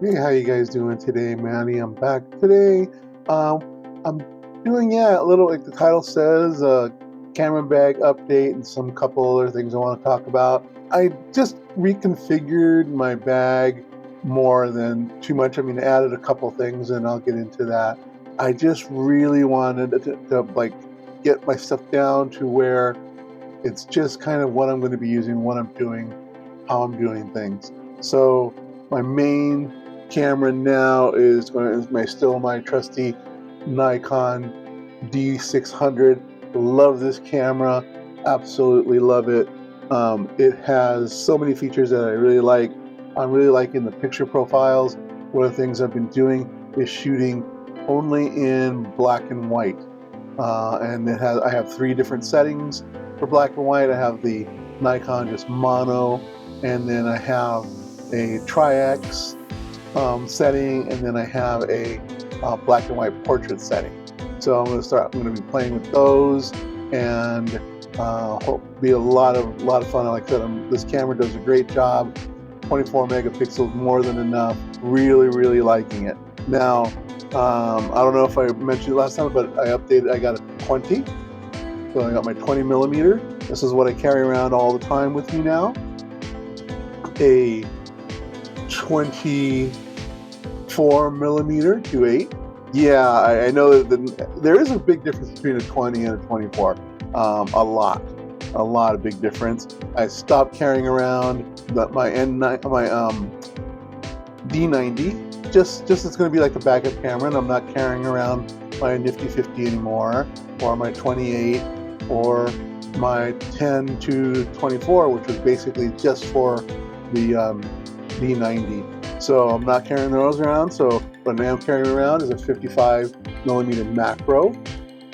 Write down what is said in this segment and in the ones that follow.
Hey, how you guys doing today, Manny? I'm back today. Um, I'm doing a little like the title says, camera bag update and some couple other things I want to talk about. I just reconfigured my bag more than too much. I mean, added a couple things, and I'll get into that. I just really wanted to like get my stuff down to where it's just kind of what I'm going to be using, what I'm doing, how I'm doing things. So my main camera now still my trusty Nikon D600. Love this camera, absolutely love it. It has so many features that I really like. I'm really liking the picture profiles. One of the things I've been doing is shooting only in black and white. And I have 3 different settings for black and white. I have the Nikon just mono, and then I have a Tri-X setting, and then I have a black and white portrait setting. So I'm going to be playing with those, and hope be a lot of fun. Like I said, this camera does a great job. 24 megapixels, more than enough. Really liking it. Now, I don't know if I mentioned it last time, but I got a 20. So I got my 20 millimeter. This is what I carry around all the time with me now. A 24 millimeter 2.8. Yeah, I know that there is a big difference between a 20 and a 24. A lot of big difference. I stopped carrying around my D90. Just it's going to be like a backup camera, and I'm not carrying around my Nifty 50 anymore, or my 28, or my 10 to 24, which was basically just for the D90. So I'm not carrying those around. So what I am carrying around is a 55 millimeter macro.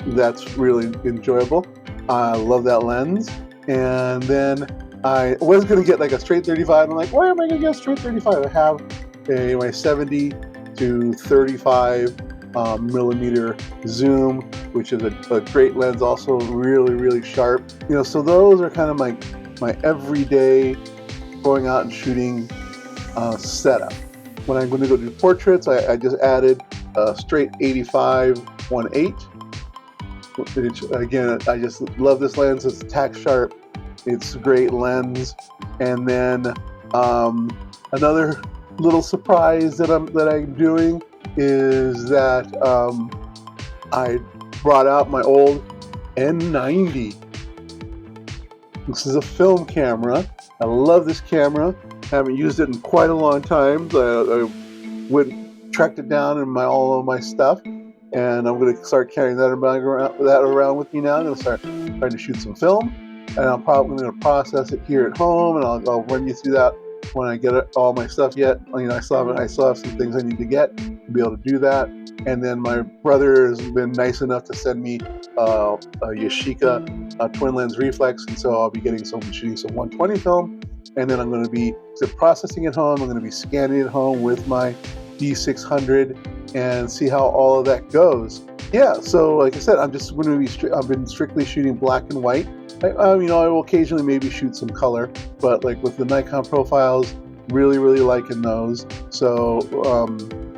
That's really enjoyable. I love that lens. And then I was going to get like a straight 35. I'm like, why am I going to get a straight 35? I have my 70 to 35 millimeter zoom, which is a great lens, also really sharp. So those are kind of my everyday going out and shooting setup. When I'm going to go do portraits, I just added a straight 85 1.8. Again, I just love this lens. It's tack sharp. It's a great lens. And then another little surprise that I'm doing is that I brought out my old N90. This is a film camera. I love this camera. Haven't used it in quite a long time. I tracked it down in all of my stuff, and I'm going to start carrying that around with me now. I'm going to start trying to shoot some film, and I'm probably going to process it here at home, and I'll run you through that when I get all my stuff yet. I still have some things I need to get to be able to do that. And then my brother has been nice enough to send me a Yashica twin lens reflex, and so I'll be shooting some 120 film, and then I'm going to be processing at home. I'm going to be scanning at home with my D600 and see how all of that goes. Yeah, so like I said, I've been strictly shooting black and white. I will occasionally maybe shoot some color, but like with the Nikon profiles, really liking those. So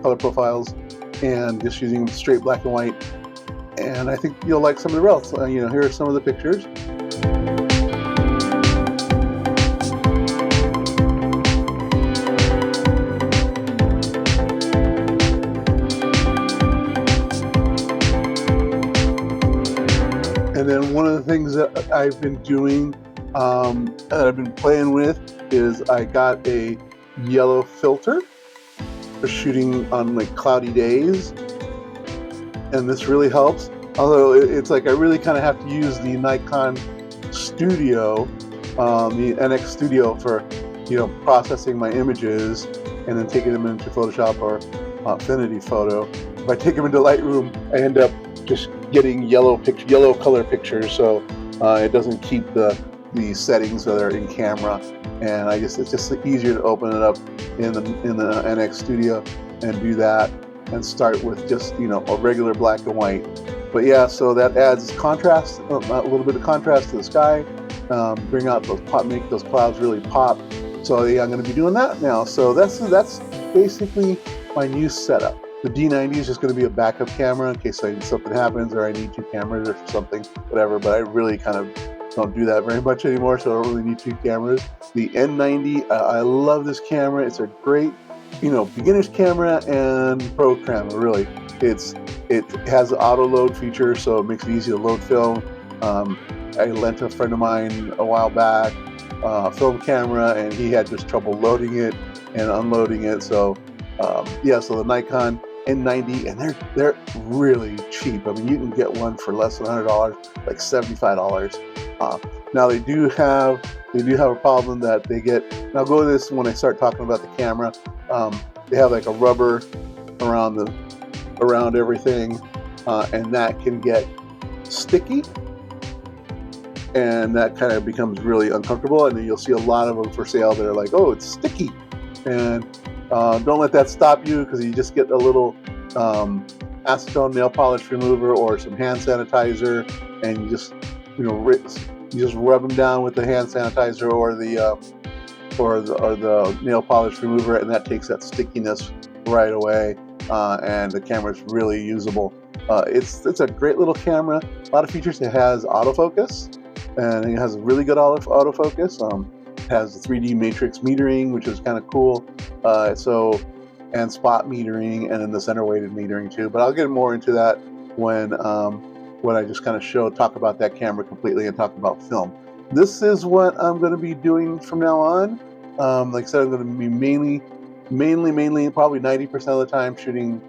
color profiles, and just using straight black and white. And I think you'll like some of the results. Here are some of the pictures. And then one of the things that I've been doing, that I've been playing with, is I got a yellow filter for shooting on like cloudy days, and this really helps. Although it's like I really kind of have to use the Nikon Studio, the NX Studio, for processing my images and then taking them into Photoshop or Affinity Photo. If I take them into Lightroom, I end up just getting yellow color pictures, so it doesn't keep the settings that are in camera, and it's just easier to open it up in the NX Studio and do that, and start with just a regular black and white. But yeah, so that adds contrast, a little bit of contrast to the sky, make those clouds really pop. So yeah, I'm going to be doing that now. So that's basically my new setup. The D90 is just going to be a backup camera in case something happens or I need 2 cameras or something, whatever, but I really kind of don't do that very much anymore, so I don't really need 2 cameras. The N90, I love this camera. It's a great, beginner's camera and pro camera, really. It has the auto load feature, so it makes it easy to load film. I lent a friend of mine a while back a film camera, and he had just trouble loading it and unloading it. So so the Nikon N90, and they're really cheap. I mean, you can get one for less than $100, like $75. Now they do have a problem that they get. And I'll go to this when I start talking about the camera. They have like a rubber around everything, and that can get sticky, and that kind of becomes really uncomfortable. And then you'll see a lot of them for sale that are like, oh, it's sticky, and don't let that stop you, because you just get a little acetone nail polish remover or some hand sanitizer, and you just rub them down with the hand sanitizer or the nail polish remover, and that takes that stickiness right away, and the camera is really usable. It's a great little camera. A lot of features. It has autofocus, and it has a really good autofocus. It has the 3D matrix metering, which is kind of cool. And spot metering, and then the center weighted metering too. But I'll get more into that when I just kind of talk about that camera completely and talk about film. This is what I'm going to be doing from now on. Like I said, I'm going to be mainly, probably 90% of the time shooting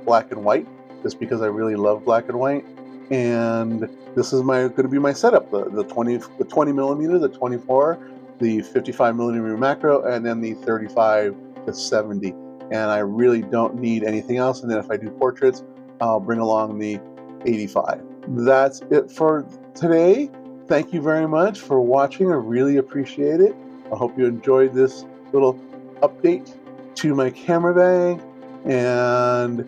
black and white, just because I really love black and white. And this is going to be my setup: the 20 millimeter, the 24, the 55 millimeter macro, and then the 35 to 70. And I really don't need anything else. And then if I do portraits, I'll bring along the 85. That's it for today. Thank you very much for watching. I really appreciate it. I hope you enjoyed this little update to my camera bag. And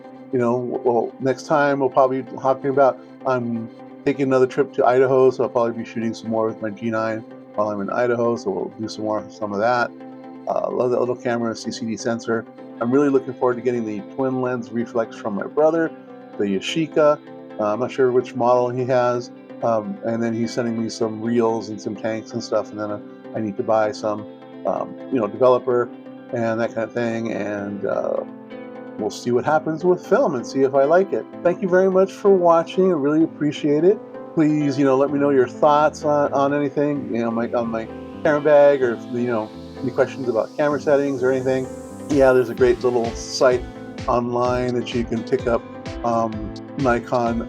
next time we'll probably be talking about, I'm taking another trip to Idaho, so I'll probably be shooting some more with my G9 while I'm in Idaho, so we'll do some of that. Love that little camera, CCD sensor. I'm really looking forward to getting the twin lens reflex from my brother, the Yashica. I'm not sure which model he has, and then he's sending me some reels and some tanks and stuff, and then I need to buy some developer and that kind of thing, and we'll see what happens with film and see if I like it. Thank you very much for watching. I really appreciate it. Please, let me know your thoughts on anything, on my camera bag, or any questions about camera settings or anything. Yeah, there's a great little site online that you can pick up Nikon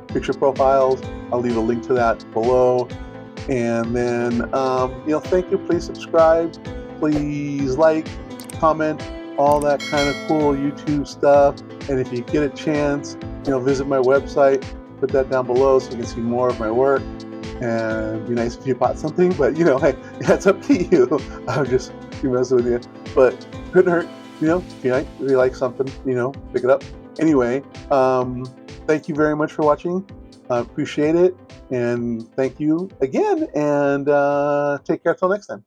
picture profiles. I'll leave a link to that below. And then, thank you. Please subscribe. Please like, comment, all that kind of cool YouTube stuff. And if you get a chance, visit my website. Put that down below so you can see more of my work. And it'd be nice if you bought something, but hey, that's up to you. I'll just be messing with you. But couldn't hurt, if you like something, pick it up. Anyway, thank you very much for watching. I appreciate it. And thank you again. And take care till next time.